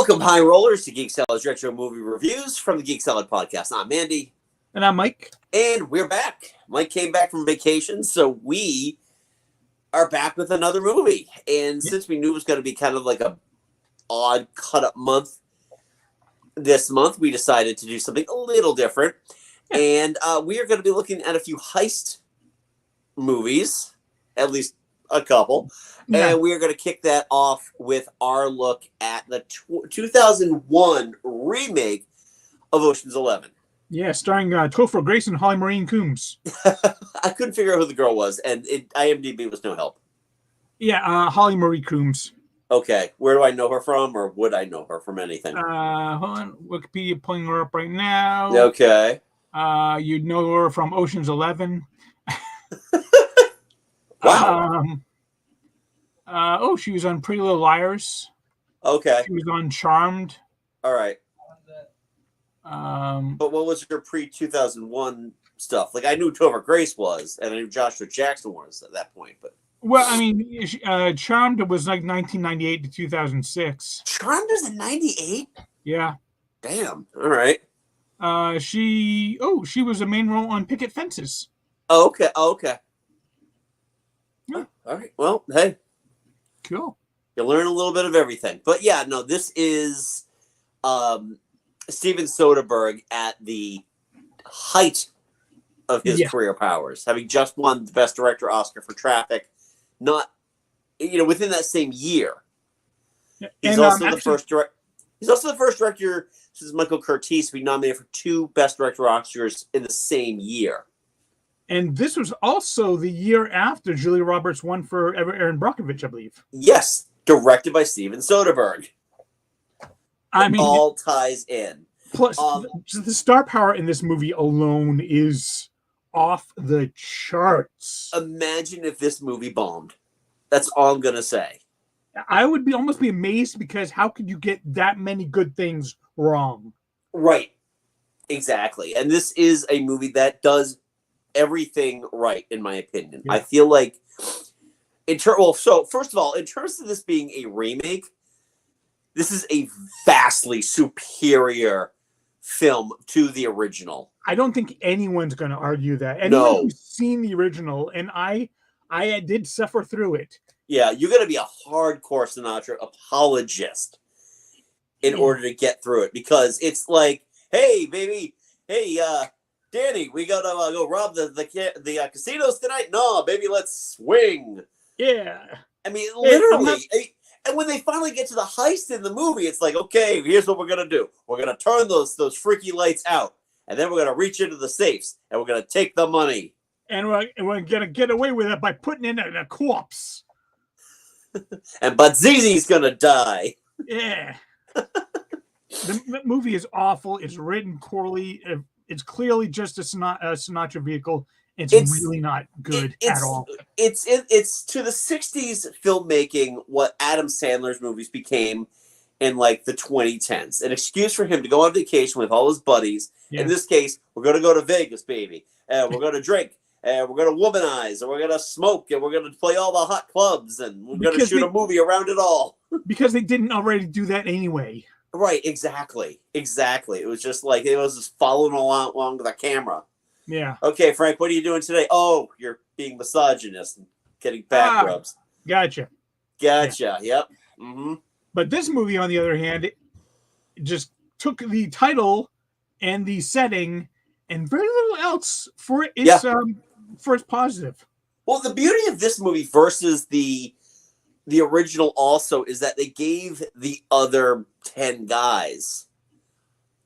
Welcome, high rollers, to Geek Salad's Retro Movie Reviews from the Geek Salad Podcast. I'm Andy. And I'm Mike. And we're back. Mike came back from vacation, so we are back with another movie. And since we knew it was going to be kind of like a odd cut-up month this month, we decided to do something a little different. Yeah. And we are going to be looking at a few heist movies, at least a couple. Yeah. And we are going to kick that off with our look at the 2001 remake of Ocean's 11. Yeah, starring Topher Grace and Holly Marie Combs. I couldn't figure out who the girl was, and IMDb was no help. Yeah, Holly Marie Combs. Okay, where do I know her from, or would I know her from anything? Hold on, Wikipedia pulling her up right now. Okay. You'd know her from Ocean's 11. Wow. She was on Pretty Little Liars. Okay. She was on Charmed. All right. But what was her pre-2001 stuff? Like, I knew Topher Grace was, and I knew Joshua Jackson was at that point. But well, I mean, Charmed was like 1998 to 2006. Charmed was in 98? Yeah. Damn. All right. She was a main role on Picket Fences. Oh, okay. Oh, okay. Yeah. All right. Well, hey. Cool. You learn a little bit of everything. But yeah, no, this is Steven Soderbergh at the height of his career powers, having just won the Best Director Oscar for Traffic, not within that same year. He's also the first director. He's also the first director since Michael Curtiz to be nominated for 2 Best Director Oscars in the same year. And this was also the year after Julia Roberts won for Erin Brockovich, I believe. Yes, directed by Steven Soderbergh. I mean, all ties in. Plus, the star power in this movie alone is off the charts. Imagine if this movie bombed. That's all I'm going to say. I would almost be amazed, because how could you get that many good things wrong? Right. Exactly. And this is a movie that does everything right, in my opinion. Yeah. I feel like, so first of all, in terms of this being a remake, this is a vastly superior film to the original. I don't think anyone's going to argue that. Anyone who's seen the original, and I did suffer through it. Yeah, you're going to be a hardcore Sinatra apologist in order to get through it, because it's like, hey, baby, hey, Danny, we got to go rob the casinos tonight? No, baby, let's swing. Yeah. I mean, literally. And when they finally get to the heist in the movie, it's like, okay, here's what we're going to do. We're going to turn those freaky lights out, and then we're going to reach into the safes, and we're going to take the money. And we're going to get away with it by putting in a corpse. But Zizi's going to die. Yeah. The movie is awful. It's written poorly. It's clearly just a Sinatra vehicle. It's really not good at all. It's to the 60s filmmaking what Adam Sandler's movies became in like the 2010s. An excuse for him to go on vacation with all his buddies. Yeah. In this case, we're going to go to Vegas, baby. And we're going to drink. And we're going to womanize. And we're going to smoke. And we're going to play all the hot clubs. And we're going to shoot a movie around it all. Because they didn't already do that anyway. Right, exactly. Exactly. It was just like, it was just following along with a camera. Yeah. Okay, Frank, what are you doing today? Oh, you're being misogynist and getting back rubs. Gotcha. Yeah. Yep. Mm-hmm. But this movie, on the other hand, it just took the title and the setting and very little else for its positive. Well, the beauty of this movie versus the original also is that they gave the other 10 guys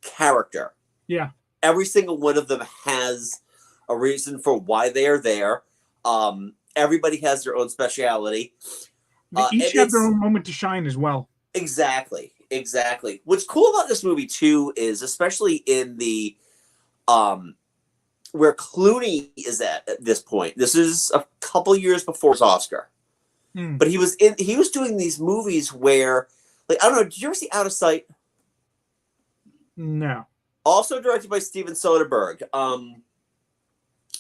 character. Yeah. Every single one of them has a reason for why they are there. Everybody has their own speciality. They each have their own moment to shine as well. Exactly. What's cool about this movie, too, is especially in the where Clooney is at this point. This is a couple years before his Oscar. But he was doing these movies where, like, I don't know, did you ever see Out of Sight? No. Also directed by Steven Soderbergh.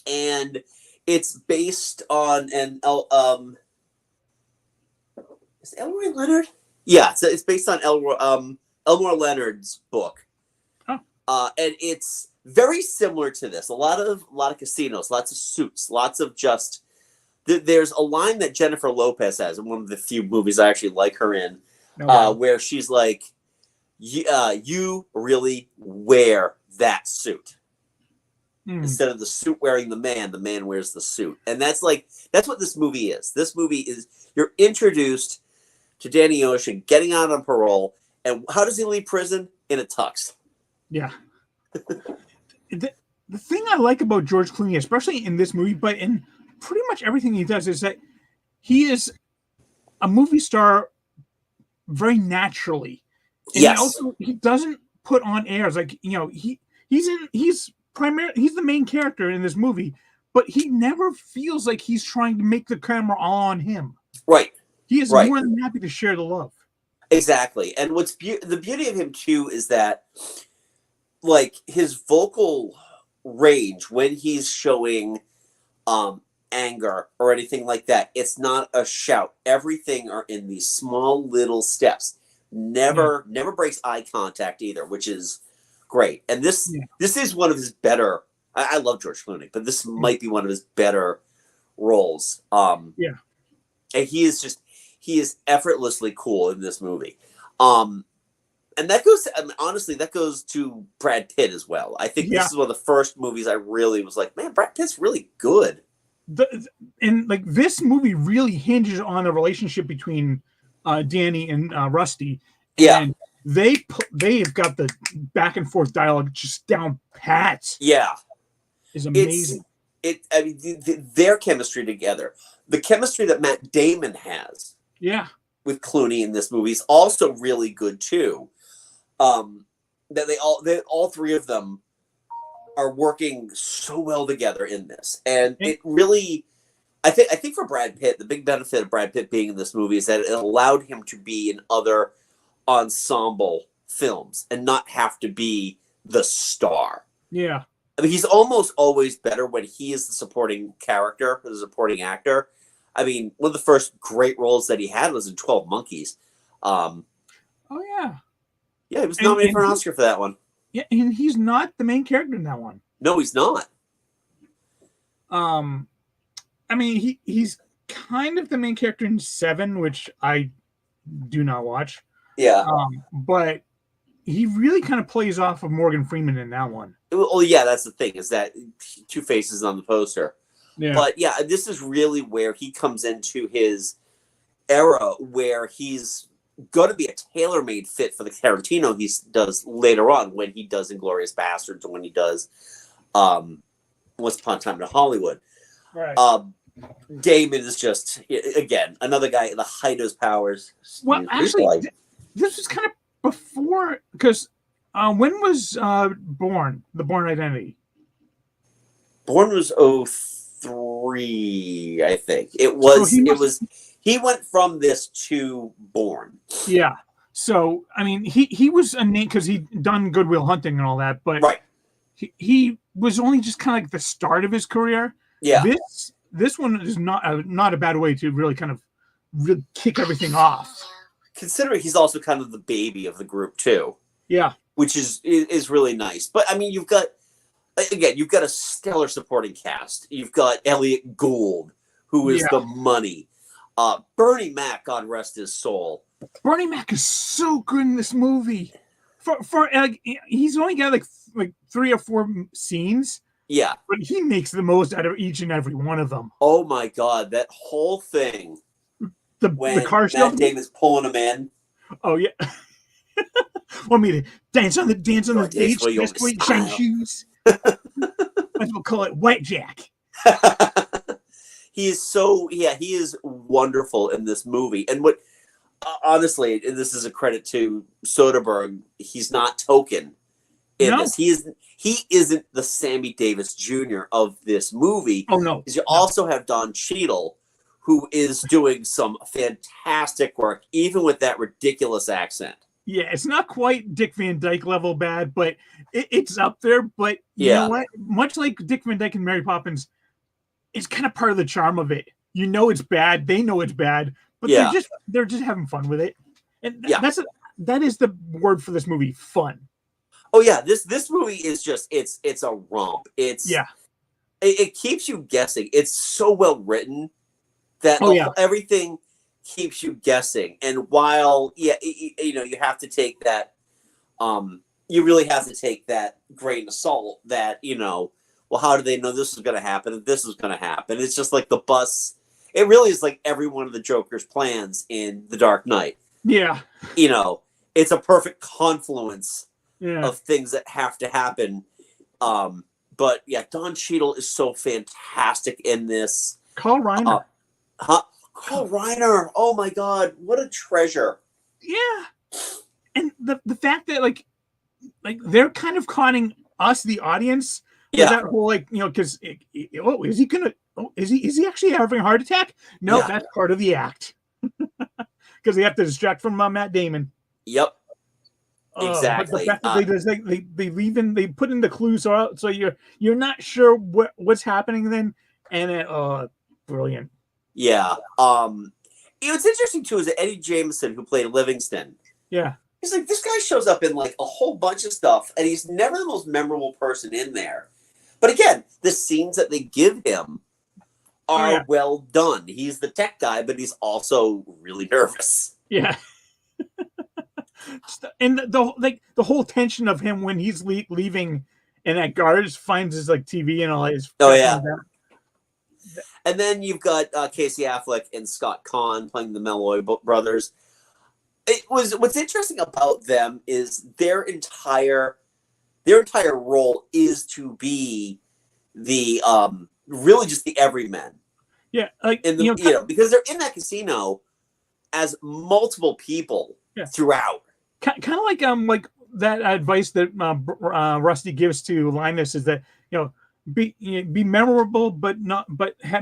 And it's based on is Elroy Leonard? Yeah, so it's based on Elmore Leonard's book. Oh. And it's very similar to this. A lot of casinos, lots of suits, lots of just. There's a line that Jennifer Lopez has in one of the few movies I actually like her in, where she's like, "You really wear that suit." Instead of the suit wearing the man wears the suit. And that's what this movie is. This movie is, you're introduced to Danny Ocean getting out on parole. And how does he leave prison? In a tux. Yeah. The thing I like about George Clooney, especially in this movie, but in pretty much everything he does, is that he is a movie star very naturally. And yes. he doesn't put on airs. Like, he's the main character in this movie, but he never feels like he's trying to make the camera all on him. Right. He is more than happy to share the love. Exactly. And what's the beauty of him too is that, like, his vocal range when he's showing anger or anything like that, it's not a shout. Everything are in these small little steps. Never breaks eye contact either, which is great. And this is one of his better. I love George Clooney, but this might be one of his better roles. And he is effortlessly cool in this movie. And that goes, honestly, that goes to Brad Pitt as well. I think this is one of the first movies I really was like, man, Brad Pitt's really good. And like, this movie really hinges on a relationship between Danny and Rusty. And they've got the back and forth dialogue just down pat. Yeah. Is amazing. Their chemistry together. The chemistry that Matt Damon has. Yeah. With Clooney in this movie is also really good too. That all three of them are working so well together in this, and it really, I think for Brad Pitt, the big benefit of Brad Pitt being in this movie is that it allowed him to be in other ensemble films and not have to be the star. Yeah, I mean, he's almost always better when he is the supporting character, the supporting actor. I mean, one of the first great roles that he had was in 12 Monkeys. Oh, yeah. Yeah, he was nominated for an Oscar for that one. Yeah, and he's not the main character in that one. No, he's not. I mean, he's kind of the main character in Seven, which I do not watch. Yeah. But he really kind of plays off of Morgan Freeman in that one. Well, yeah, that's the thing, is that two faces on the poster. Yeah. But yeah, this is really where he comes into his era where he's going to be a tailor-made fit for the Tarantino he does later on, when he does Inglourious Basterds and when he does Once Upon a Time in Hollywood. Right. Damon is just, again, another guy at the height of his powers. Well, actually, this was kind of before, because when was Bourne, The Bourne Identity? Bourne was 2003, I think. It was. So he went from this to Bourne. Yeah. So I mean, he was a name because he'd done Good Will Hunting and all that, but he was only just kind of like the start of his career. Yeah. This one is not a bad way to really kind of kick everything off. Considering he's also kind of the baby of the group too. Yeah. Which is really nice. But I mean, you've got a stellar supporting cast. You've got Elliot Gould, who is the money. Bernie Mac, God rest his soul. Bernie Mac is so good in this movie. For he's only got like 3 or 4 scenes. Yeah, but he makes the most out of each and every one of them. Oh my God, that whole thing. When the car Matt Damon's pulling him in. Oh yeah. Want me to dance on the stage? Best way shine shoes. Might as well call it White Jack. He is wonderful in this movie. And what, honestly, and this is a credit to Soderbergh, he's not token in this. He isn't the Sammy Davis Jr. of this movie. Oh no. Because you also have Don Cheadle, who is doing some fantastic work, even with that ridiculous accent. Yeah, it's not quite Dick Van Dyke level bad, but it's up there. But you know what? Much like Dick Van Dyke and Mary Poppins, it's kind of part of the charm of it. You know it's bad. They know it's bad, but they're just having fun with it. And that is the word for this movie, fun. Oh yeah, this movie is just it's a romp. Yeah. It keeps you guessing. It's so well written that everything keeps you guessing. And while you know, you have to take that you really have to take that grain of salt that, you know, well, how do they know this is going to happen and this is going to happen? It's just like the bus. It really is like every one of the Joker's plans in The Dark Knight. Yeah. You know, it's a perfect confluence Yeah. of things that have to happen. But yeah, Don Cheadle is so fantastic in this. Carl Reiner. Carl Reiner. Oh my God, what a treasure. Yeah. And the fact that like they're kind of conning us, the audience, with that whole, like, you know, because is he actually having a heart attack? No, that's part of the act. Because they have to distract from Matt Damon. Yep. Exactly. But the fact that they put in the clues so you're not sure what's happening then, and it, brilliant. Yeah. What's interesting too is that Eddie Jameson, who played Livingston, he's like, this guy shows up in like a whole bunch of stuff, and he's never the most memorable person in there. But again, the scenes that they give him are well done. He's the tech guy, but he's also really nervous. Yeah. And the whole tension of him when he's leaving, and that guard finds his like TV and all his. Oh yeah. And then you've got Casey Affleck and Scott Conn playing the Malloy brothers. What's interesting about them is their entire role is to be the really just the everyman. Yeah, like because they're in that casino as multiple people throughout. Kind of like that advice that Rusty gives to Linus is that, you know, be memorable, but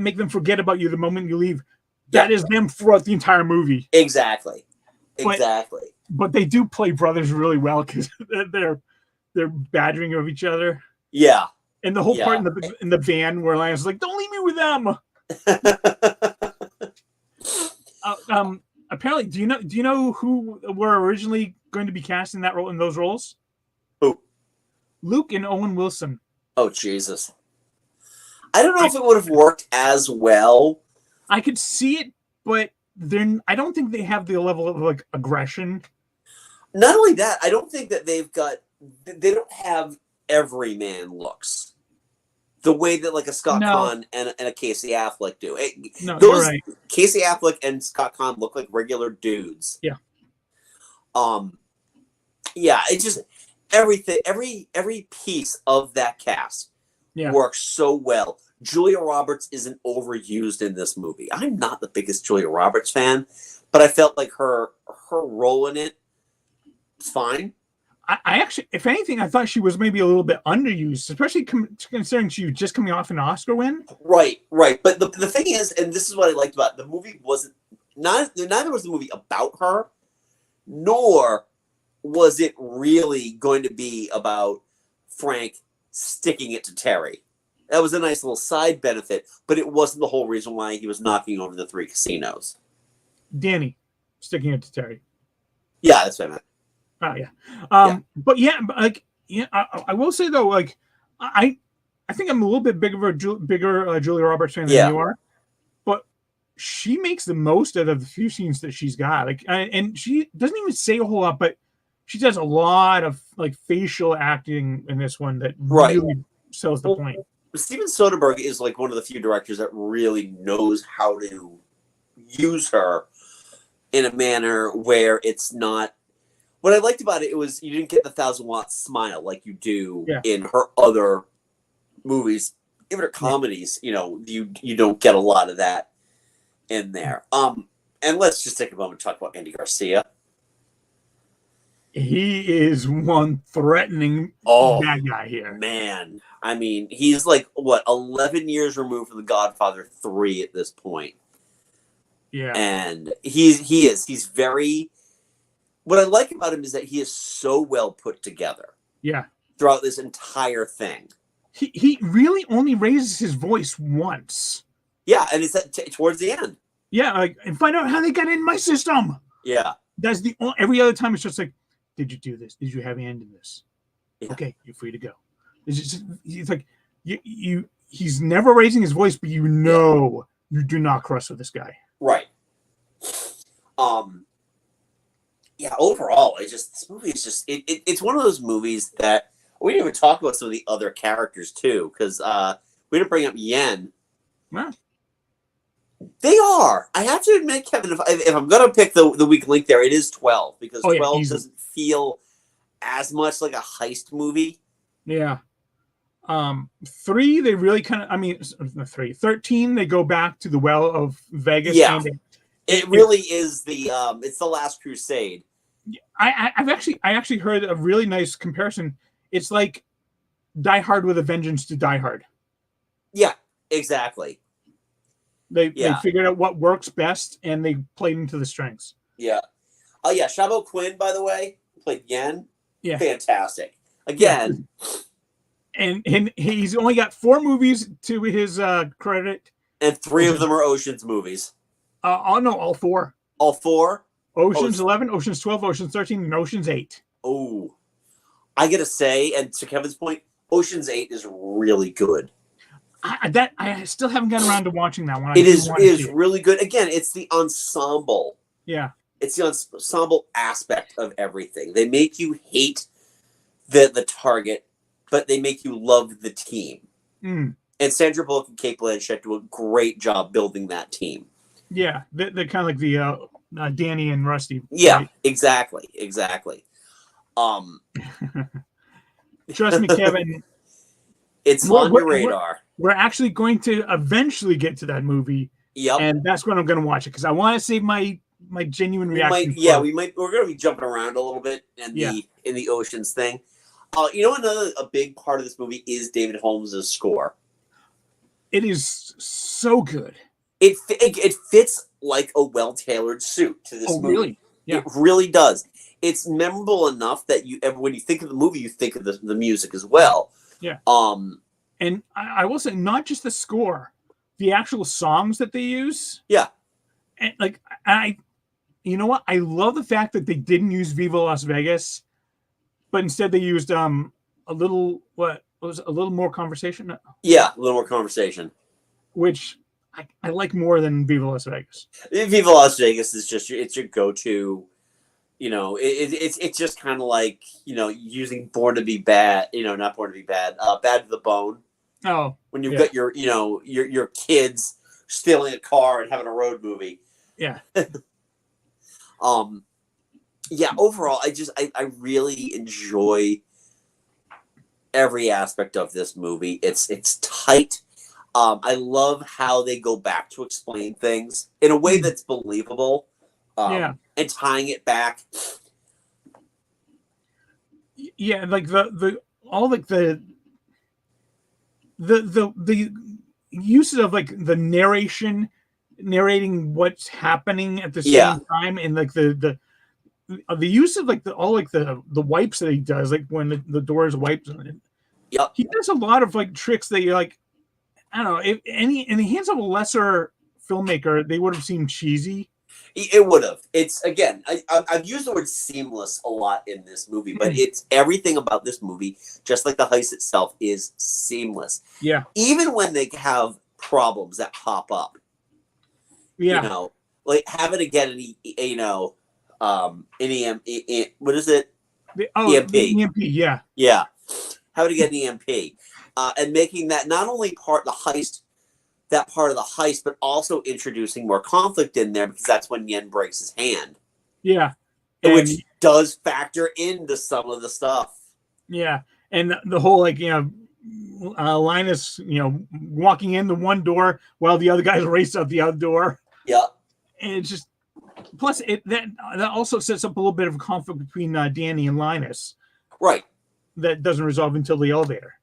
make them forget about you the moment you leave. That is them throughout the entire movie. Exactly. But they do play brothers really well because they're badgering of each other. Yeah. And the whole part in the van where Linus is like, "Don't leave me with them." Apparently, do you know who were originally going to be cast in that role, in those roles? Who? Luke and Owen Wilson. Oh Jesus! I don't know if it would have worked as well. I could see it, but I don't think they have the level of like aggression. Not only that, I don't think that they don't have everyman looks the way that like a Scott Conn and a Casey Affleck do. You're right. Casey Affleck and Scott Conn look like regular dudes. Yeah. Yeah, it's just everything, every piece of that cast works so well. Julia Roberts isn't overused in this movie. I'm not the biggest Julia Roberts fan, but I felt like her role in it is fine. I actually, if anything, I thought she was maybe a little bit underused, especially considering she was just coming off an Oscar win. Right. But the thing is, and this is what I liked about it, the movie neither was the movie about her, nor was it really going to be about Frank sticking it to Terry. That was a nice little side benefit, but it wasn't the whole reason why he was knocking over the 3 casinos. Danny sticking it to Terry. Yeah, that's what I meant. Oh yeah. But I will say though, like I think I'm a little bit bigger Julia Roberts fan than you are, but she makes the most out of the few scenes that she's got. Like, and she doesn't even say a whole lot, but she does a lot of like facial acting in this one that really sells the point. Steven Soderbergh is like one of the few directors that really knows how to use her in a manner where it's not. What I liked about it was you didn't get the 1,000-watt smile like you do in her other movies, even her comedies. You know, you don't get a lot of that in there. And let's just take a moment to talk about Andy Garcia. He is one threatening bad guy here. Man, I mean, he's like, 11 years removed from The Godfather 3 at this point. Yeah. And he's very... What I like about him is that he is so well put together. Yeah. Throughout this entire thing. He really only raises his voice once. Yeah, and it's towards the end. Yeah, like, and find out how they got in my system. Yeah. That's every other time it's just like, did you do this? Did you have a hand in this? Yeah. Okay, you're free to go. It's like he's never raising his voice, but you do not cross with this guy. Right. Yeah, overall, this movie is just it's one of those movies that we didn't even talk about some of the other characters too, because we didn't bring up Yen. Wow. They are. I have to admit, Kevin, if I'm gonna pick the weak link there, it is 12, because 12 doesn't feel as much like a heist movie. Yeah. 3, they really kind of, 13, they go back to the Well of Vegas. Yeah. It really is it's the Last Crusade. I actually heard a really nice comparison. It's like Die Hard with a Vengeance to Die Hard. Yeah, exactly. They figured out what works best, and they played into the strengths. Yeah. Oh yeah, Shabo Quinn, by the way, played Yen. Yeah. Fantastic. Again. And he's only got 4 movies to his credit. And 3 of them are Ocean's movies. All 4. All 4? Ocean's 11, Ocean's 12, Ocean's 13, and Ocean's 8. Oh. I gotta say, and to Kevin's point, Ocean's 8 is really good. I still haven't gotten around to watching that one. It is really good. Again, it's the ensemble. Yeah. It's the ensemble aspect of everything. They make you hate the target, but they make you love the team. Mm. And Sandra Bullock and Cate Blanchett do a great job building that team. Yeah, they're kind of like the Danny and Rusty. Yeah, right? Exactly. Trust me, Kevin. It's on your radar. We're actually going to eventually get to that movie. Yep. And that's when I'm going to watch it, because I want to save my genuine reaction. We're going to be jumping around a little bit in the Oceans thing. A big part of this movie is David Holmes' score. It is so good. It fits like a well-tailored suit to this movie. Really? Yeah. It really does. It's memorable enough that when you think of the movie, you think of the music as well. Yeah. And I will say, not just the score, the actual songs that they use. Yeah. And you know what? I love the fact that they didn't use Viva Las Vegas, but instead they used a little more conversation. Yeah, a little more conversation. Which I like more than Viva Las Vegas. Viva Las Vegas is just it's your go-to. It's just kind of like using Born to Be Bad. Not Born to Be Bad. Bad to the Bone. Oh, when you've got your kids stealing a car and having a road movie. Yeah. Yeah. Overall, I really enjoy every aspect of this movie. It's tight. I love how they go back to explain things in a way that's believable. And tying it back. Yeah, like the uses of like the narrating what's happening at the same time, and like the use of like the wipes that he does, like when the door is wiped. Yep. He does a lot of like tricks that you're like, I don't know, if in the hands of a lesser filmmaker, they would have seemed cheesy. It would have. It's, again, I've used the word seamless a lot in this movie, but it's everything about this movie, just like the heist itself, is seamless. Yeah. Even when they have problems that pop up. Yeah. Like having to get what is it? EMP. The EMP, yeah. Yeah. Having to get an EMP. And making that not only part of the heist, but also introducing more conflict in there, because that's when Yen breaks his hand. Yeah. Which does factor into some of the stuff. Yeah. And the whole, like, Linus, walking in the one door while the other guys race out the other door. Yeah. And it's just, plus that also sets up a little bit of a conflict between Danny and Linus. Right. That doesn't resolve until the elevator.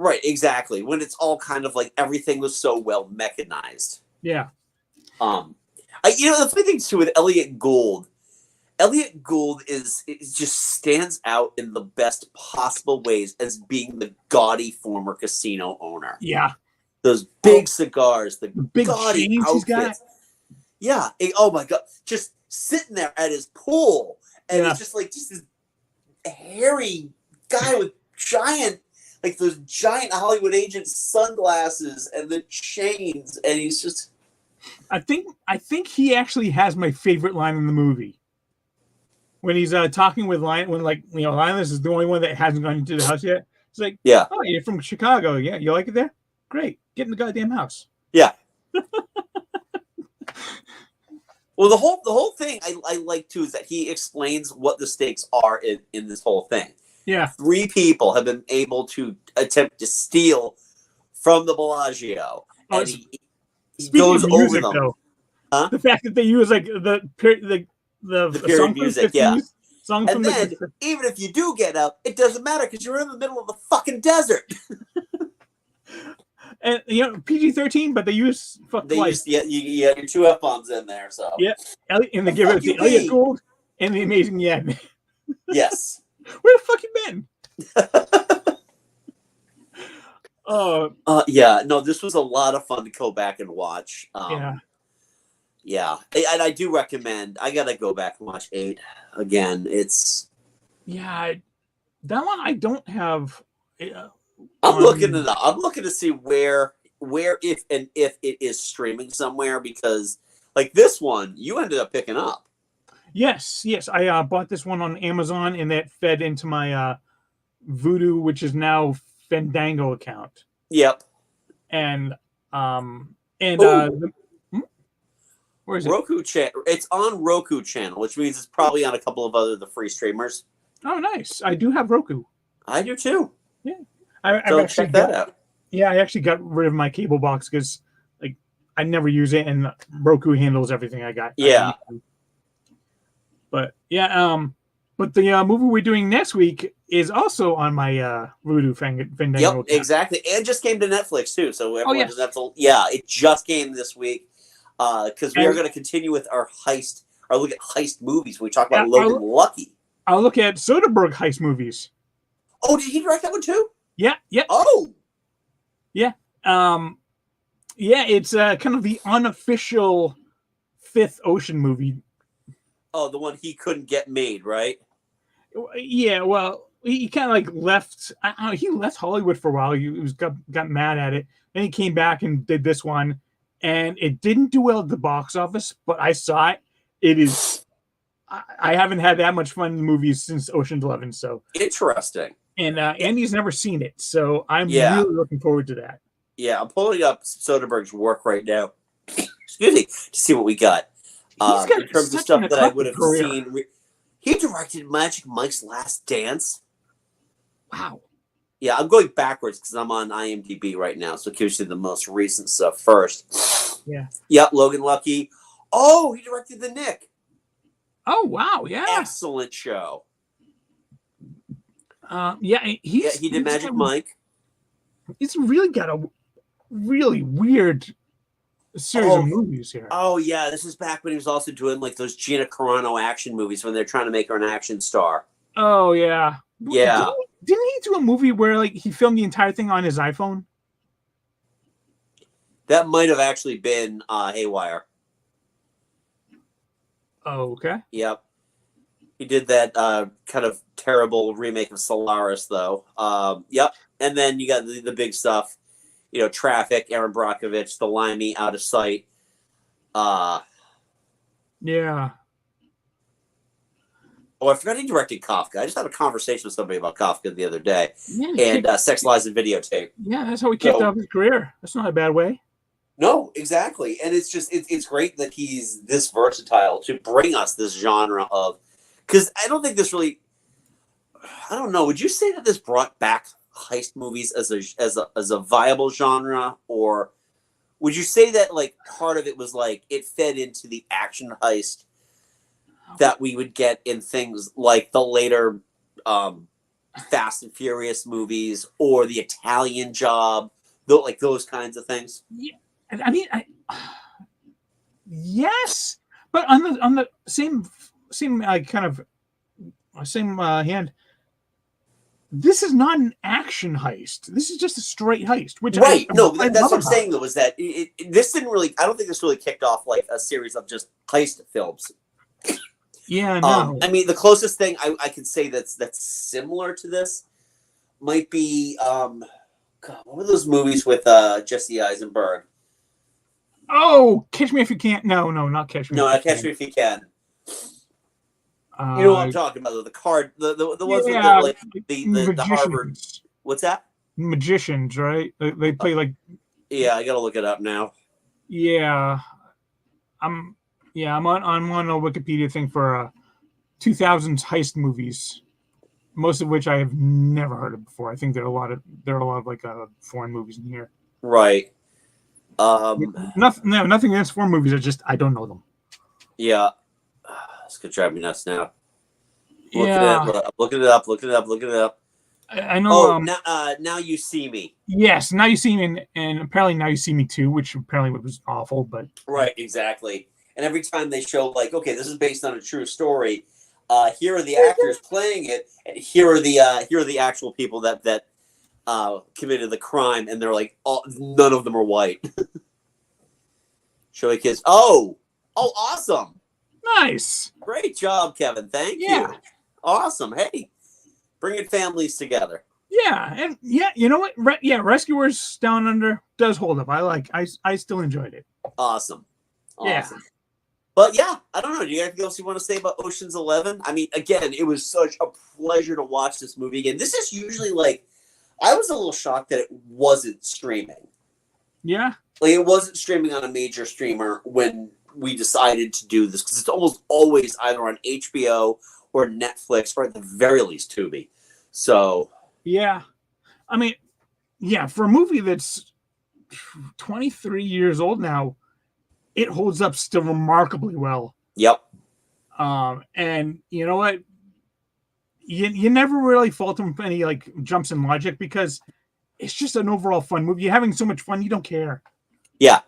Right, exactly. When it's all kind of like everything was so well mechanized. Yeah. The funny thing too with Elliot Gould just stands out in the best possible ways as being the gaudy former casino owner. Yeah. Those big cigars, the big gaudy chains outfits. he's got. Yeah. Oh my god, just sitting there at his pool, and Yeah. it's just like just this hairy guy with giant, like those giant Hollywood agent sunglasses and the chains, and he's just. I think he actually has my favorite line in the movie when he's talking with Lion. When Linus is the only one that hasn't gone into the house yet. It's like, Yeah. oh, you're from Chicago, yeah? You like it there? Great, get in the goddamn house. Yeah. Well, the whole thing I like too is that he explains what the stakes are in this whole thing. Yeah. 3 people have been able to attempt to steal from the Bellagio, and he goes of over music, them. Though, huh? The fact that they use like the period song music, yeah. Song and from then even if you do get out, it doesn't matter because you're in the middle of the fucking desert. And PG-13, but they use twice. You get your 2 F-bombs in there, so yeah. And they give it the Elliot Gould and the Amazing Yen. Yes. Where the fuck you been? Yeah, no, this was a lot of fun to go back and watch. Yeah, and I do recommend. I gotta go back and watch 8 again. It's that one I don't have. I'm looking it up. I'm looking to see where if it is streaming somewhere, because like this one you ended up picking up. Yes. I bought this one on Amazon, and that fed into my Vudu, which is now Fandango account. Yep. And where is it? Roku channel. It's on Roku channel, which means it's probably on a couple of the free streamers. Oh, nice. I do have Roku. I do too. Yeah. So check that out. Yeah, I actually got rid of my cable box because like I never use it, and Roku handles everything I got. Yeah. But yeah, but the movie we're doing next week is also on my Voodoo Fandango. Yep, exactly, and just came to Netflix too. So everyone doesn't have to. Yeah, it just came this week because we are going to continue with our look at heist movies. We talk about Logan Lucky. I'll look at Soderbergh heist movies. Oh, did he direct that one too? Yeah. Oh. Yeah. Yeah, it's kind of the unofficial Fifth Ocean movie. Oh, the one he couldn't get made, right? Yeah, well, he kind of like left. He left Hollywood for a while. He got mad at it. Then he came back and did this one, and it didn't do well at the box office. But I saw it. It is. I haven't had that much fun in movies since Ocean's 11. So interesting. And Andy's never seen it, so I'm really looking forward to that. Yeah, I'm pulling up Soderbergh's work right now. Excuse me, to see what we got. In terms of stuff that I would have seen. He directed Magic Mike's Last Dance. Wow. Yeah, I'm going backwards because I'm on IMDb right now, so it gives you the most recent stuff first. Yeah. Yep, Logan Lucky. Oh, he directed The Nick. Oh, wow, yeah. Excellent show. He did Magic Mike. He's really got a really weird series of movies here. Oh, yeah, this is back when he was also doing like those Gina Carano action movies when they're trying to make her an action star. Oh, yeah. Yeah. Didn't he do a movie where like he filmed the entire thing on his iPhone? That might have actually been Haywire. Oh, okay. Yep. He did that kind of terrible remake of Solaris, though. Yep. And then you got the big stuff. Traffic, Aaron Brockovich, The Limey, Out of Sight. Yeah. Oh, I forgot he directed Kafka. I just had a conversation with somebody about Kafka the other day. And Sex, Lies, and Videotape. Yeah, that's how he kicked off his career. That's not a bad way. No, exactly. And it's just, it's great that he's this versatile to bring us this genre of, because I don't think this really, I don't know, would you say that this brought back heist movies as a viable genre, or would you say that like part of it was like it fed into the action heist that we would get in things like the later Fast and Furious movies or the Italian Job, like those kinds of things? Yeah, I mean, yes, but on the same kind of same hand, this is not an action heist. This is just a straight heist, which right. No, I that's love what I'm about saying it. though, is that this didn't really. I don't think this really kicked off like a series of just heist films. Yeah, no. I mean, the closest thing I can say that's similar to this might be God, what were those movies with Jesse Eisenberg? Oh, Catch Me If You Can't. No, not Catch Me No, If You not Catch Can. Me If You Can. You know what I'm talking about? The card, the ones with the Yeah, like the Harvard. magicians. What's that? Magicians, right? They play like. Yeah, I gotta look it up now. Yeah, I'm. Yeah, I'm on a Wikipedia thing for 2000s heist movies, most of which I have never heard of before. I think there are a lot of like foreign movies in here. Right. Nothing against foreign movies. I don't know them. Yeah, it's gonna drive me nuts now. Yeah, Looking it up. Looking it up. I know. Oh, now you see me. Yes, Now You See Me, and apparently Now You See Me Too, which apparently was awful. But Right, exactly. And every time they show like, okay, this is based on a true story. Here are the actors playing it, and here are the actual people that committed the crime, and they're like, none of them are white. Show kids. Oh, awesome! nice. Great job, Kevin. Thank you. Awesome. Hey, bringing families together. Yeah, and you know what? Rescuers Down Under does hold up. I still enjoyed it. Awesome. Yeah. But yeah, I don't know. Do you have anything else you want to say about Ocean's 11? I mean, again, it was such a pleasure to watch this movie again. This is usually like, I was a little shocked that it wasn't streaming. Yeah. Like, it wasn't streaming on a major streamer when we decided to do this, because it's almost always either on HBO or Netflix, or at the very least Tubi. So yeah, I mean, yeah, for a movie that's 23 years old now, it holds up still remarkably well. Yep. And you know what? You never really fault them for any like jumps in logic, because it's just an overall fun movie. You're having so much fun, you don't care. Yeah.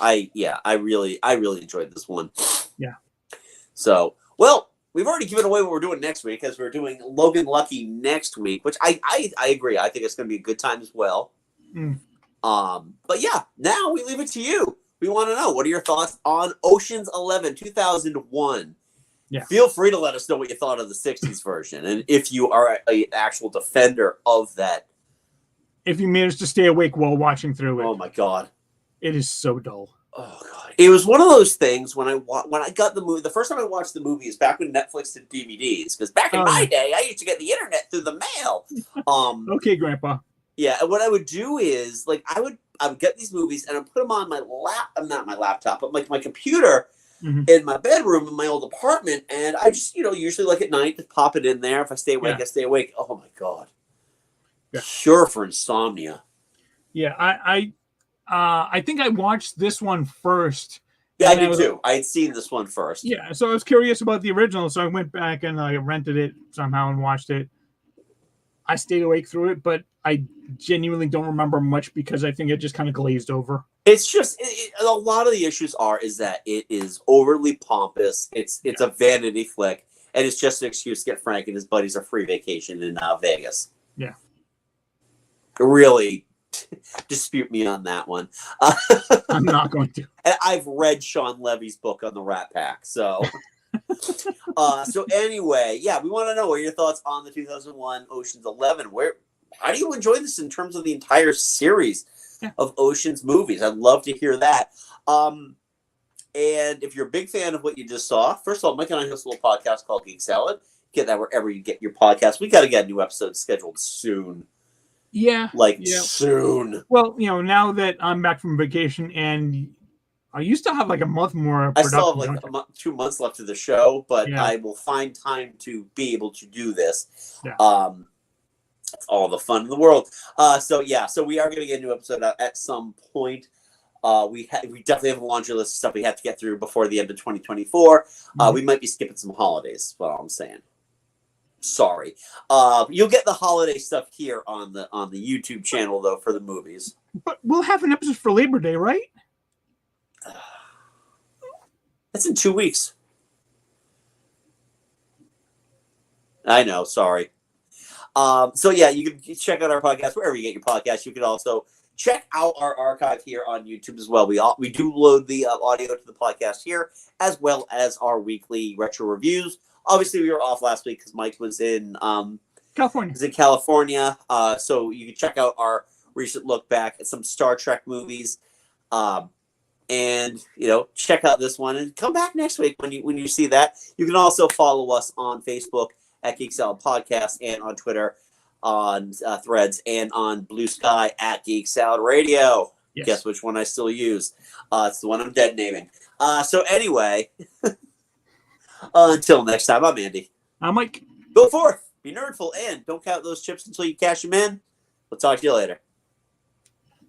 I really enjoyed this one. Yeah. So, well, we've already given away what we're doing next week, because we're doing Logan Lucky next week, which I agree. I think it's going to be a good time as well. But yeah, now we leave it to you. We want to know, what are your thoughts on Ocean's 11, 2001? Yeah. Feel free to let us know what you thought of the 60s version, and if you are an actual defender of that. If you managed to stay awake while watching through it. Oh my God. It is so dull. Oh God. It was one of those things when I got the movie, the first time I watched the movie is back when Netflix did DVDs, because back in my day, I used to get the internet through the mail. Okay, Grandpa. Yeah, and what I would do is, like, I would get these movies and I'd put them on my not my laptop, but like my computer in my bedroom in my old apartment, and I just, usually like at night, just pop it in there. If I stay awake, I stay awake. Oh my God. Yeah. Cure for insomnia. Yeah, I think I watched this one first. Yeah, I did too. I had seen this one first. Yeah, so I was curious about the original, so I went back and I rented it somehow and watched it. I stayed awake through it, but I genuinely don't remember much, because I think it just kind of glazed over. It's just a lot of the issues is that it is overly pompous. It's a vanity flick, and it's just an excuse to get Frank and his buddies a free vacation in Vegas. Yeah, really dispute me on that one. I'm not going to. And I've read Sean Levy's book on the Rat Pack, so. So anyway, yeah, we want to know what are your thoughts on the 2001 Ocean's 11. How do you enjoy this in terms of the entire series of Ocean's movies? I'd love to hear that. And if you're a big fan of what you just saw, first of all, Mike and I host a little podcast called Geek Salad. Get that wherever you get your podcast. We got to get a new episode scheduled soon. Yeah. Soon. Well, now that I'm back from vacation, and I used to have like a month more. I still have like 2 months left of the show, but I will find time to be able to do this. Yeah. It's all the fun in the world. So we are going to get a new episode out at some point. We definitely have a laundry list of stuff we have to get through before the end of 2024. We might be skipping some holidays. That's what I'm saying. Sorry. You'll get the holiday stuff here on the YouTube channel though for the movies. But we'll have an episode for Labor Day, right? That's in 2 weeks. I know. Sorry. So yeah, you can check out our podcast wherever you get your podcast. You can also check out our archive here on YouTube as well. We do load the audio to the podcast here, as well as our weekly retro reviews. Obviously, we were off last week because Mike was in California. So you can check out our recent look back at some Star Trek movies, and check out this one and come back next week when you see that. You can also follow us on Facebook at Geek Salad Podcast and on Twitter on Threads and on Blue Sky at Geek Salad Radio. Yes. Guess which one I still use? It's the one I'm dead naming. So anyway, until next time, I'm Andy. I'm Mike. Go forth, be nerdful, and don't count those chips until you cash them in. We'll talk to you later.